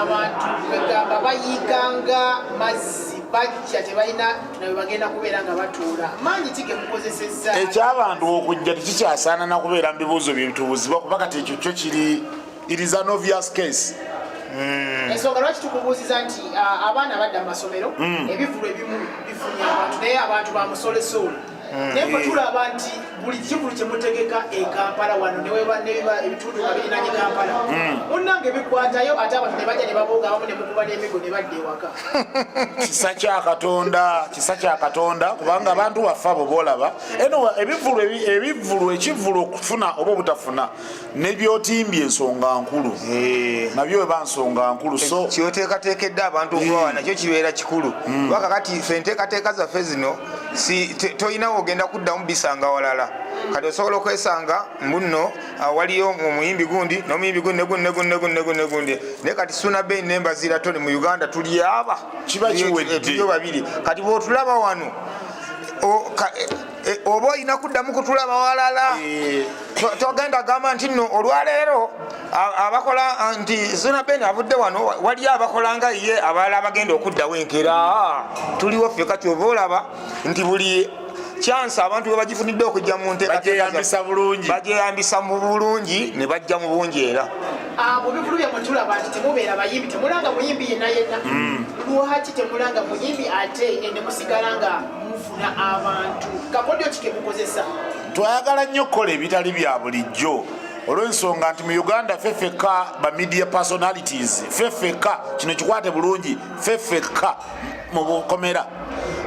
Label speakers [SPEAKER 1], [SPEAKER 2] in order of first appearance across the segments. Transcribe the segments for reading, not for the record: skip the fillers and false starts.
[SPEAKER 1] abantu begamba bayiganga mazzi bajja tebalina nawe bagenda kubeera nga batuula manyi kige mukozesezza
[SPEAKER 2] ekyabantu okujja tekikyasaana nakubeera mu bibuuzo byetubuuzibwa kuba kati ekyo kyo kiri it is an obvious case.
[SPEAKER 1] Ensonga lwaki tukubuuziza nti abaana badda mu masomero ebivulu ebimu bifunye abantu naye abantu bamusolesole naye bwe tulaba nti buli kivulu kyemutegeka e Kampala wano nebiba ebitundu nga birinanye Kampala munnange bikwatayo ate abantu ne bajja ne babooga abamu ne mukuba n'emigo ne badda ewaka.
[SPEAKER 2] Kisa kya Katonda kubanga abantu baffe abo boolaba eno ekivulu okufuna oba obutafuna nebyotimbye ensonga nkulu nabyo eba nsonga nkulu so
[SPEAKER 3] kyoteekateekedde abantu okubawa nakyo kibeera kikulu kubanga kati ffe enteekateeka zaffe zino toyinawo ogenda kuddamu bisanga walala kati osobola okwesanga mbuno waliyo omuyimbi gundi n'omuyimbi gundi negundi naye kati Suuna Ben ne Mbaziira toli mu Uganda tuli aba
[SPEAKER 2] kiba kiwedde
[SPEAKER 3] babiri kati bw'otulaba wano oba olina kuddamu kutulaba walala togenda gamba nti nno olwaleero abakola nti Suuna Ben avudde wano waliyo abakola nga ye abalala abagenda okuddawo enkera tuliwo ffe kati oba olaba nti buli chance abantu bwe bagifunidde okujja mu bagyeyambisa mu bulungi ne bajja mu bungi era
[SPEAKER 1] abo bivulu byamwe tulaba nti temubeera bayimbi temulanga muyimbi yenna lwaki temulanga muyimbi ate ne musigala nga mufuna abantu kakodyo kike mukozesa
[SPEAKER 2] twayagala nnyo okukola ebitali bya bulijjo olw'ensonga nti mu Uganda feffeka ba media personalities feffeka kino kikwate bulungi feffeka mu bukomera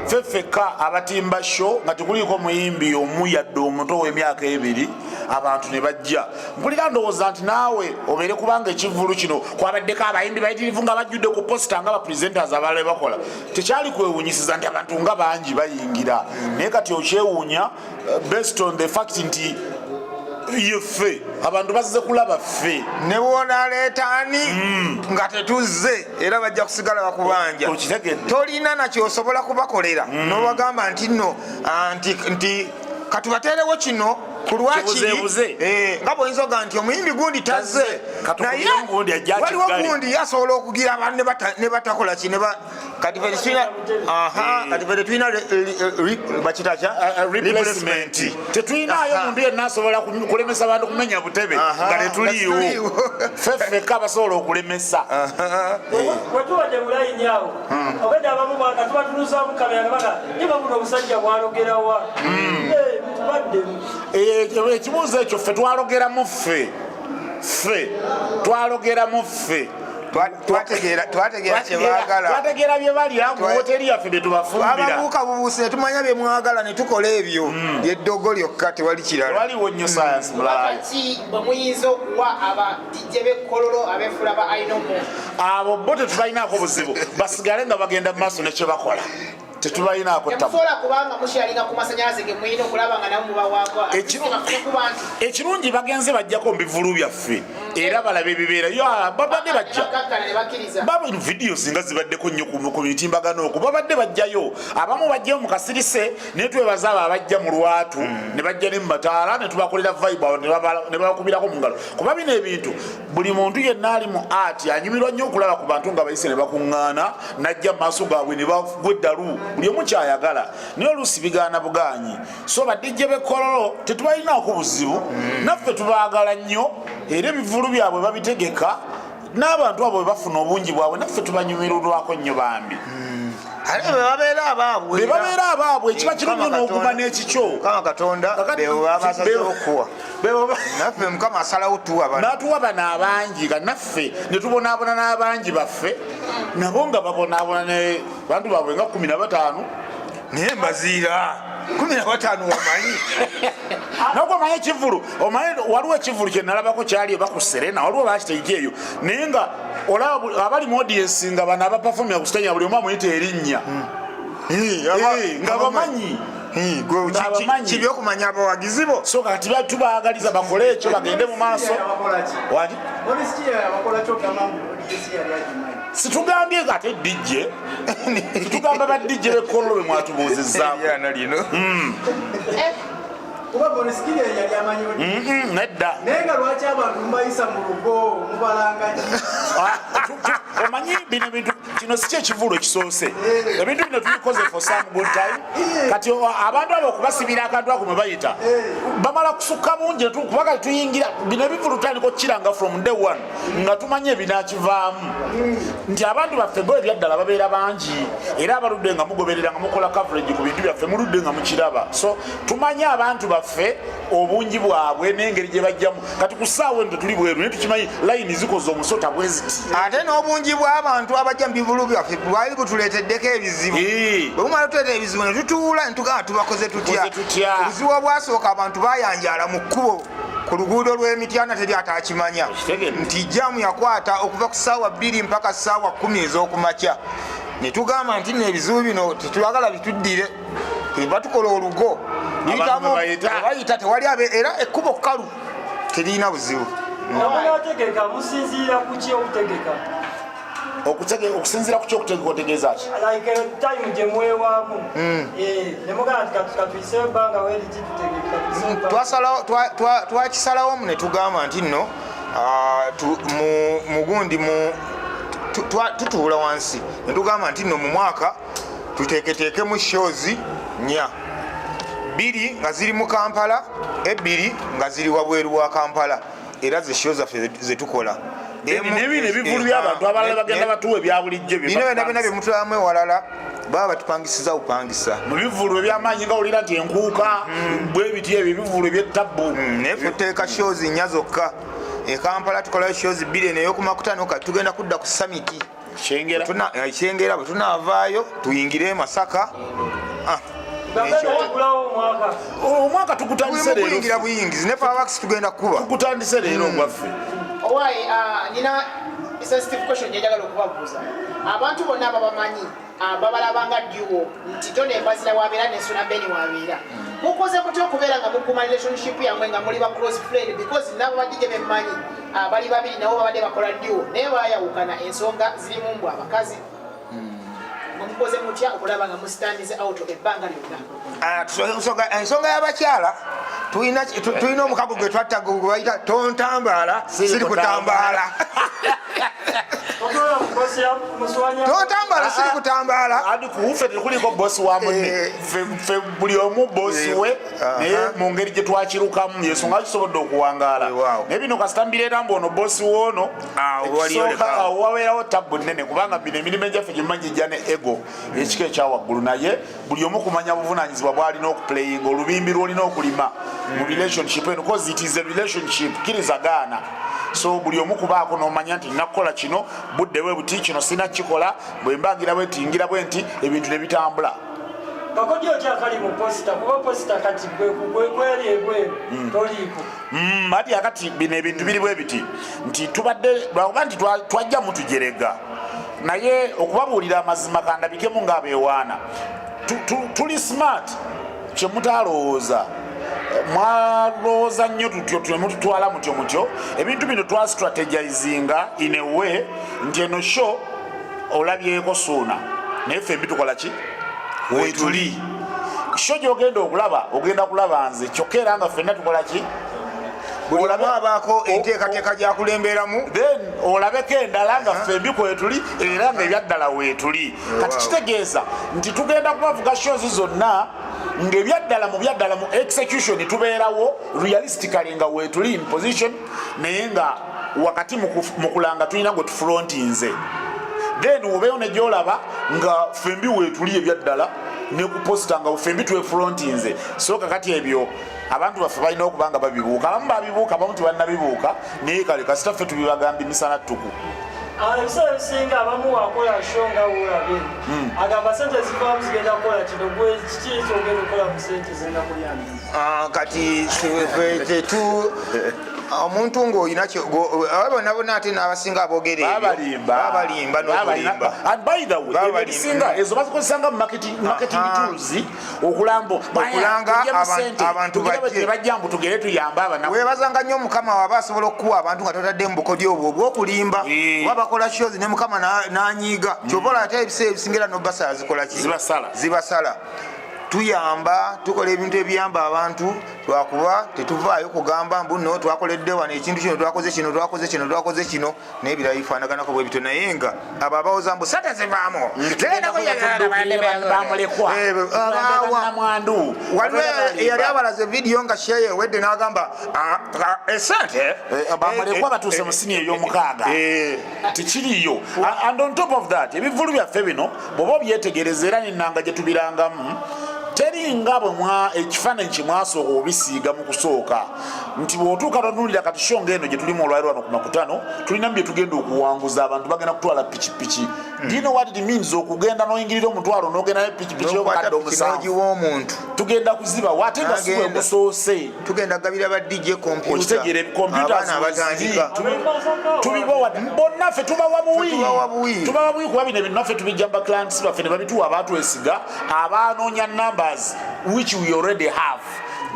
[SPEAKER 2] feffeka abatimba show nga tekuliko muyimbi omu yadde omuto w'emyaka 2 abantu ne bajja mpulira ndowooza nti naawe obeere kubanga ekivulu kino kwabaddeko abayimbi bayitirivu nga bajjudde ku posta nga bapresenters abalala bakola tekyali kwewunyisiza nti abantu nga bangi bayingira naye kati okyewuunya based on the fact nti yeffe abantu bazze kulaba ffe
[SPEAKER 3] ne woonaleetaani nga tetuzze era bajja kusigala bakubanja tolina nakyosobola kubakolera nobagamba nti nno nti katubateerewo kino kulwakiri nga bwoyinza oga nti omuyimbi gundi tazze naye waliwo gundi yasobola okugira abantu ne batakola ki kati ffe tetulina bakitaki replacement
[SPEAKER 2] tetulinayo omuntu yenna asobola kulemesa abantu kumenya butebe nga tetuliiwo feffeka basobola okulemesa
[SPEAKER 4] wetubadde mulayini awo obedde abamu banga tubatuluzamu kamera baga niba buno omusajja bwalogerawa tubaddemu
[SPEAKER 2] ekibuuzo ekyo ffe twalogeramu ffe twalogeramu ffe
[SPEAKER 3] twategeera kyebaagala
[SPEAKER 2] twategeera bye balya mu hoteri yaffe bye tubafumbira
[SPEAKER 3] ababuuka bubuusi ne tumanya bye mwagala ne tukola ebyo lyeddogo lyokka tewali kirala
[SPEAKER 2] waliwo nnyo sayansi mulala
[SPEAKER 1] ki bwe muyinza okuwa abadijje b'ekkololo ab'enfula ba Eno
[SPEAKER 2] abo bo tetubalinaako buzibu basigale nga bagenda mu maaso nekye bakola tetubalinaako
[SPEAKER 1] temusobola kubanga mushalinga ku masanyalaze ge muyina okulaba nga nabo mubawaako
[SPEAKER 2] ekirungi bagenze bajjako mu bivulu byaffe era balabe ebibeera babadde bajja vidiyo zinga zibaddeko nnyo ku mitimbagano okwo babadde bajjayo abamu bajjayo mu kasirise naye twebaza abo abajja mu lwatu ne bajja ne mu mataala ne tubakolera vibe awo ne babakubirako mu ngalo kuba bino ebintu buli muntu yenna ali mu art anyumirwa nnyo okulaba ku bantu nga bayise ne bakuŋŋaana najja mu maaso gaabwe ne bagwa eddalu buli omu kyayagala naye oluusi bigaana bugaanyi so badijje b'ekkololo tetubalinaako buzibu naffe tubaagala nnyo era ebivulu byabwe babitegeka n'abantu abo bwe bafuna obungi bwabwe naffe tubanyumirwako nnyo bambi
[SPEAKER 3] bebabeera
[SPEAKER 2] abaabwe ekiba kirungi n'oguma n'ekikyo
[SPEAKER 3] kama Katonda bebabasazeokuwa naffe Mukama asalawo
[SPEAKER 2] natuwa bano abangi nga naffe ne tubonaabona n'abangi baffe nabo nga babonaabona ne bantu baabwe nga 15
[SPEAKER 3] naye Mbaziira 15 wamanyi
[SPEAKER 2] nagwe omanyi ekivulu omanyi waliwo ekivulu kyenalabako kyali baku Serena waliwo bakiteeka eyo naye nga olaba abali mu audience nga bano abapafomya ku stage buli omu amuyita erinnya nga bamanyi
[SPEAKER 3] kibi okumanya abawagizi bo
[SPEAKER 2] so kati tubaagaliza bakole ekyo bagende mu maaso wati situgambye ate DJ situgamba ba DJ b'ekkololo be mwatubuuzizza
[SPEAKER 4] kuba boneskiri yali amanyi
[SPEAKER 2] nedda
[SPEAKER 4] nenga lwaki abantu mbayisa mu rugo mubalanga
[SPEAKER 2] omanyi bino bintu kino si kyekivulo kisoose ebintu bino tubikoze for some good time kati abantu abo okubasibira akantu ako mwe bayita bamala kusukka bungi kubaka tuyingira bino ebivulu tutandika okukiranga from day one nga tumanye ebinakivaamu nti abantu baffe bo ebyaddala babeera bangi era abaludde nga mugoberera nga mukola coverage ku bintu byaffe muludde nga mukiraba so tumanye abantu baffe obungi bwabwe n'engeri gye bajjamu kati ku ssaawa eno tetuli bweru naye tukimanyi layini zikoze omusota bweziti
[SPEAKER 3] ate n'obungi bw'abantu abajja mu bivulu byaffe bwali butuleeteddeko ebizibu bwe bumala tuleeta ebizibu ne tutuula ne tugamba tubakoze tutya obuzibu obwasooka abantu bayanjala mu kkubo ku luguudo lw'emityana teri atakimanya nti jaamu yakwata okuva ku ssaawa 2 mpaka ssaawa 10 ez'okumakya ne tugamba nti n'ebizibu bino tetulagala bituddire eba tukola olugo bayita tewali era ekkubo kkalu terina buzibu
[SPEAKER 4] Omunategeka musinziira ku ki okutegeka?
[SPEAKER 2] Okusinziira ku ki okutegeka otegeeza ki?
[SPEAKER 4] Like time gye mwewaamu. Ne mugamba nti katuyise ebbanga weeri ki tutegeka?
[SPEAKER 3] Twakisalawo ne tugamba nti nno mugundi tutuula wansi ne tugamba nti nno mu mwaka tuteeketeekemu shows 4 2 nga ziri mu Kampala 2 nga ziri wabweru wa Kampala era ze shows zaffe zetukola
[SPEAKER 2] nebino ebivulu by'abantu abalala bagenda batuwa ebyabulijjo
[SPEAKER 3] bino byonna bye mutulamu ewalala baba batupangisiza bupangisa
[SPEAKER 2] mu bivulu ebyamaanyi nga olira nti enkuuka bwe biti ebyo ebivulu ebyettabbu
[SPEAKER 3] naye ffe tuteeka shows 4 zokka e Kampala tukolayo shows 2 neyokumakutano kati tugenda kudda ku samiti Kyengera bwe tunaavaayo tuyingire Masaka
[SPEAKER 2] omwaka tukutandise
[SPEAKER 3] leero buyingizi ne Powerworks tugenda kuba
[SPEAKER 2] tukutandise leero gwaffe
[SPEAKER 1] owaye nina sensitive question njagala okubabuuza abantu bonna ababamanyi babalabanga duo nti Tonnyabebuuza Mbaziira wabeera ne Suuna Ben wabeera mukoze mutya okubeera nga mukuma relationship yammwe nga muli ba close friend because nabo badije bemmanyi bali babiri nabo babadde bakola duo naye baayawukana ensonga zirimu mbw abakazi mukoze mutya okulaba nga musitandize out ebbanga lyonna
[SPEAKER 3] ensonga y'abakyala tulina omukago gwe twatta gwe bayita tontambaala siri kutambaala tontambaala siri kutambaala
[SPEAKER 2] adi kufe tekuliko bosi wa munne fe buli omu bosi we naye mu ngeri gye twakirukamu yensonga kisobodde okuwangaala naye bino kasitambirera mbu ono bosi woono wabeerawo tabbu nnene kubanga bino emirimu egyaffe gyemumanyi ejja ne ego ekika ekyawaggulu naye buli omu kumanya buvunaanyizibwa bwalina okuplayinga olubimbi lwolina okulima mu relationship eno cause it is a relationship kirizagaana so buli omu kubaako nomanya nti nakukola kino budde bwe buti kino sina kikola bwe mbangira bwe tingira bwe nti ebintu ne bitambula
[SPEAKER 4] kakodyo kyakali mu posita kuba posita kati kweri ebweru toliiko
[SPEAKER 2] ati akati bino ebintu biri bwe biti nti tubadde lwakuba nti twajja mutujerega naye okubabuulira amazima kandabikemu ng'abeewaana tuli smart kyemutaalowooza mwalowooza nnyo tutyo temututwala mutyo ebintu bino twastrategizinga in a way nti eno show olabyeko Suuna naye ffe mbitukola ki wetuli show gyogenda okulaba ogenda kulaba nze kyokka era nga ffenna tukola ki
[SPEAKER 3] bulamu abaako enteekateeka gyakulemberamu
[SPEAKER 2] then olabeko endala nga ffe mbi kwetuli era nga ebyaddala weetuli kati kitegeeza nti tugenda kubavuga shows zonna ng'ebyaddala mu execution tubeerawo realistically nga weetuli in position naye nga wakati mu kulanga tulina gwe tufrontinze then obeewo ne gyolaba nga ffe mbi weetuli ebyaddala ne kuposita nga ffe mbi twefrontinze so kakati ebyo abantu baffe balina okubanga babibuuka abamu babibuuka abamu tebalinabibuuka naye kale kasita ffe tubibagambye misana ttuku
[SPEAKER 4] ebiseera ebisinga abamu wakola sho nga woolabe agamba sente zivaamu zigenda kukola kino gwe kiki kyogenda okukola mu sente zigenda kulyambiza
[SPEAKER 3] kati omuntu ng'olina bonna bonna ate n'abasinga aboogera babalimba n'okulimba
[SPEAKER 2] ebisinga ezo bazikozesanga mu marketing tools okulanga abantu bajja mbu tugere tuyambe abanaku
[SPEAKER 3] weebazanga nnyo mukama waba asobola okukuwa abantu nga totadde mu bukodyo obwo obw'okulimba oba bakola shows ne mukama n'anyiiga kyobola ate ebiseera ebisingira n'obasala zikola ki
[SPEAKER 2] zibasala
[SPEAKER 3] tuyamba tukola ebintu ebiyamba abantu lwakuba tetuvaayo kugamba mbu no twakoledde wano ekintu kino twakoze kino n'ebirala bifaanaganako bwe bityo naye nga abo abawoza mbu sente zivaamu waliwo eyali abalaze vidiyo nga sheye ewedde n'agamba esente
[SPEAKER 2] bamalekwa batuuse mu sini ey'omukaaga tikiriyo. And on top of that ebivulu byaffe bino bw'oba obyetegereza era nenanga gye tubirangamu teringa bwe ekifaananyi kye mwasooka obisiiga mu kusooka nti bw'otuuka tonulira kati sho ng'eno gye tulimu olwaliro wano ku Makutano tulinamu bye tugenda okuwanguza abantu bagenda kutwala pikipiki. Do you know what it means okugenda n'oyingirira omutwalo n'ogenda ne pikipiki y'obukadde omusanvu tugenda kuziba wate nga si bwe musoose
[SPEAKER 3] tugenda gabira ba DJ computer
[SPEAKER 2] abaana abatandika tubibawa bonna ffe tubawa buwi kuba bino ebinaffe tubijjamba clients baffe ne babituwa abaatwesiga abanoonya numbers which we already have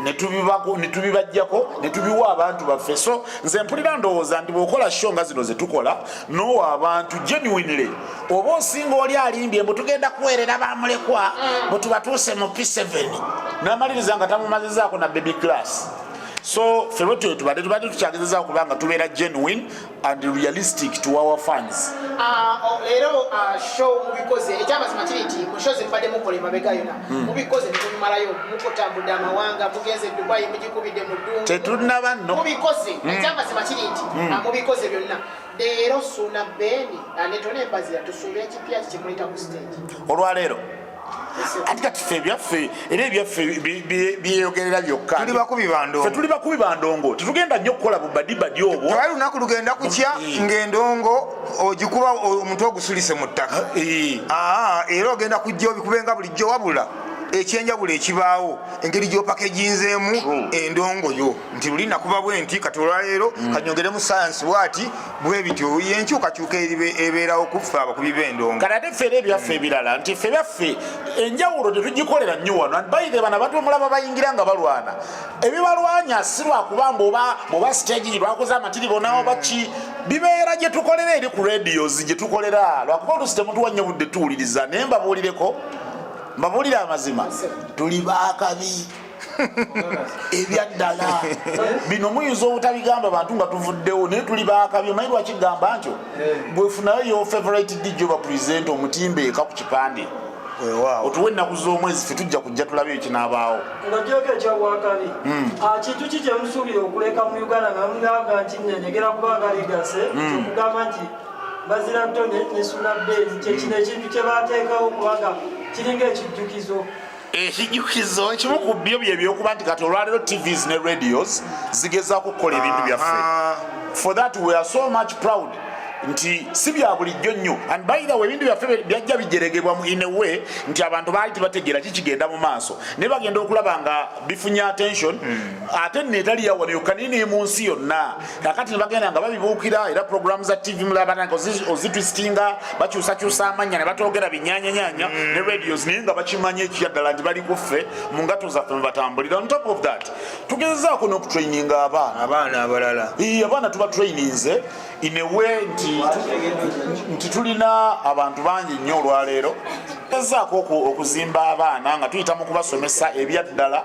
[SPEAKER 2] netubibajjako netubiwa abantu baffe. So nze mpulira ndowooza nti bw'okola show nga zino zetukola nowa abantu genuinely oba osinga oli alimbye mbu tugenda kuweerera bamulekwa bwe tubatuuse mu P7 n'amaliriza nga tamumazizaako na baby class. So ffe tubadde tukyagezezaako kubanga tubeera genuine and realistic to our fans.
[SPEAKER 1] Leero show mubikoze ekyamazima kiri nti mu show zibadde mukola emabega yonna mubikoze nemubimalayo mukotambudde amawanga mugenze Dubai mugikubidde mu ddungu
[SPEAKER 2] tetunaba nno
[SPEAKER 1] mubikoze ekyamazima kiri nti mubikoze byonna. Leero Suuna Ben ne Mbaziira tusuubira ekipya kimuleta ku stage
[SPEAKER 2] olwaleero ati kati ffe ebyaffe era ebyaffe byeyogerera byokka tuli bakubi bandongo tetugenda nnyo okukola bubadibadi obwo
[SPEAKER 3] tewali lunaku lugenda kutya ng'endongo ogikuba omutwe ogusulise mu ttaka era ogenda kujja obikubenga bulijjo wabula ekyenjawulo ekibaawo engeri gy'opakeginzeemu endongo yo nti luli nakuba bwe nti kati olwaleero kanyongeremu sayansi bwati bwe bityo yenkyukakyuka ebeerawo kuffe abakubi b'endongo.
[SPEAKER 2] Kati ate ffe era ebyaffe ebirala nti ffe byaffe enjawulo tetugikolera nnyo wano bayize bano abantu bamulaba bayingira nga balwana ebibalwanya si lwakuba mboba stage lwakoze amatiribo nawo baki bibeera gye tukolera eri ku radios gye tukolera lwakuba olusi temutuwa nnyo budde tuwuliriza naye mbabuulireko mbabuulire amazima tuli baakabi ebyaddala bino muyinza obutabigamba abantu nga tuvuddewo naye tuli baakabi omanyi lwakigamba ntyo bwefunayo yo favorite DJ oba present omutimba eka ku kipande otuwe ennaku z'omwezi ffe tujja kujja tulabe ekinaabaawo
[SPEAKER 4] nga jooka ekyabwakabi kintu ki kyemusuubira okuleka mu Uganda nga mugamba nti nenyegera kubanga ligase okugamba nti Mbaziira ne Suuna Ben kyekino ekintu kye baateekawo kubanga kiringa
[SPEAKER 2] ekijjukizo ekimu ku byo byebyokuba nti kati olwaleero TVs ne radios zigezaako kukola ebintu byaffe. For that we are so much proud nti si bya bulijjo nnyo and by the way ebintu byaffe byajja bijeregebwa mu in a way nti abantu baali tebategeera kikigenda mu maaso ne bagenda okulaba nga bifunye attention ate neetali yawano yokkanini mu nsi yonna kakati ne bagenda nga babibuukira era program za TV mulabananga ozitwistinga bakyusakyusa amannya ne batoogera binyanyanyanya ne radios naye nga bakimanya ekyaddala nti bali kuffe mu ngato zaffe mwe batambulira. On top of that tugezezaako n'okutraininga abaana
[SPEAKER 3] abalala
[SPEAKER 2] abaana tuba traininze in a way nti tulina abantu bangi nnyo olwaleero tugezaako okuzimba abaana nga tuyita mu kubasomesa ebyaddala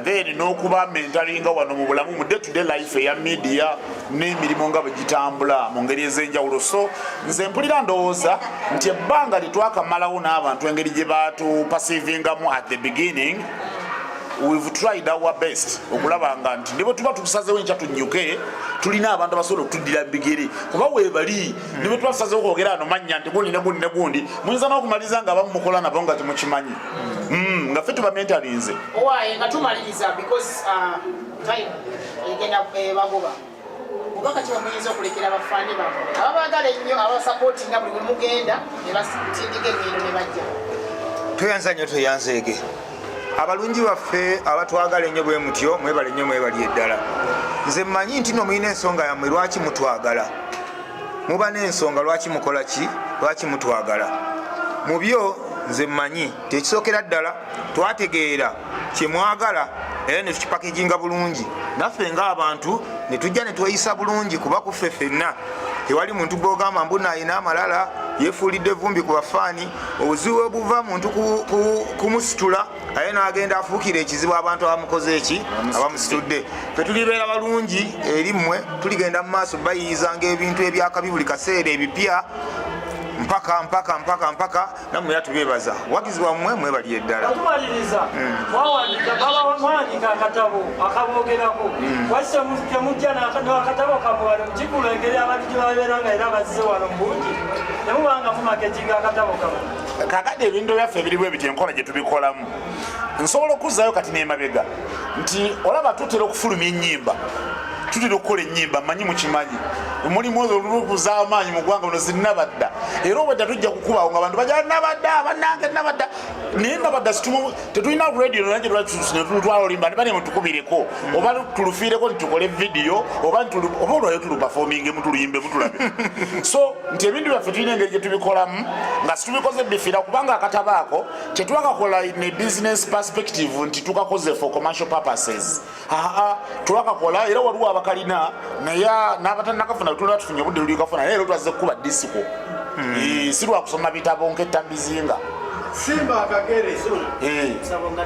[SPEAKER 2] then n'okuba mentalinga wano mu bulamu mu day to day life eya media n'emirimu nga bwe gitambula mu ngeri ez'enjawulo. So nze mpulira ndowooza nti ebbanga litwakamalawo n'abantu engeri gye baatupasivingamu at the beginning we've tried our best okulaba nga nti ne bwe tuba tukusazeewo enkya tunnyuke tulina abantu abasobola okutuddira bigere kuba weebali ne bwe tuba tusazeewo kwogera ano mannya nti gundi ne gundi ne gundi muyinza n'okumaliza nga abamu mukola nabo nga temukimanyi nga ffe tuba mentalinze
[SPEAKER 1] owaye nga tumaliriza because time egenda bagoba obaka kiba muyinza okulekera abafaani bamwe ababaagala ennyo abasapootinga buli mwe mugenda ne batindiga engendo ne bajja
[SPEAKER 3] toyanza nnyo toyanzeege abalungi baffe abatwagala ennyo bwe mutyo mwebale nnyo mwebali eddala. Nze mmanyi nti no mulina ensonga yammwe lwaki mutwagala muba n'ensonga lwaki mukola ki lwaki mutwagala mu byo nze mmanyi tekisookera ddala twategeera kyemwagala era ne tukipakeginga bulungi naffe ng'abantu ne tujja ne tweyisa bulungi kuba ku ffe ffenna tewali muntu gw'ogamba mbu naayina amalala yefuulidde vumbi ku bafaani obuzibu obuva muntu kumusitula aye n'agenda afuukira ekizibu abantu abamukoze eki abamusitudde fe tulibeera balungi eri mmwe tuligenda mu maaso bayiyizanga ebintu ebyakabi buli kaseera ebipya mpaka nammwe yatubeebaza wagizi wammwe mwebali eddala
[SPEAKER 4] atumaliriza mwawandiika akatabo akaboogerako wasi temujja n'akatabo kamuwano mukikulu engeri abantu gye babeera nga era bazize wano mbungi nemubanga mumaketinga akatabo kamu
[SPEAKER 2] kakati ebintu byaffe ebirimu ebiti enkola gye tubikolamu nsobola okuzzayo kati n'emabega nti olaba tutera okufulumya ennyimba tutera okukola ennyimba mmanyi mukimanyi omulimu ozo olukuza amaanyi mu ggwanga buno zinnabadda era obwedda tujja kukubawo nga abantu bajja nabadda bannange nabadda naye nabadda tetulina radio nange netutwala olimba ne banemu tukubireko oba tulufiireko nitukole vidiyo oba olwayo tulupafominge tuluyimbe mutulabe so nti ebintu byaffe tulina engeri gye tubikolamu nga situbikoze bifira kubanga akatabo ako tetwakakola ne business perspective nti tukakoze for commercial purposes twakakola era waliwo abakalina naye n'abatanakafuna tulina tufunye obudde lulikafuna naye era twaze kukuba disiko si lwakusoma bitabo nk'ettambizinga
[SPEAKER 5] simba akagere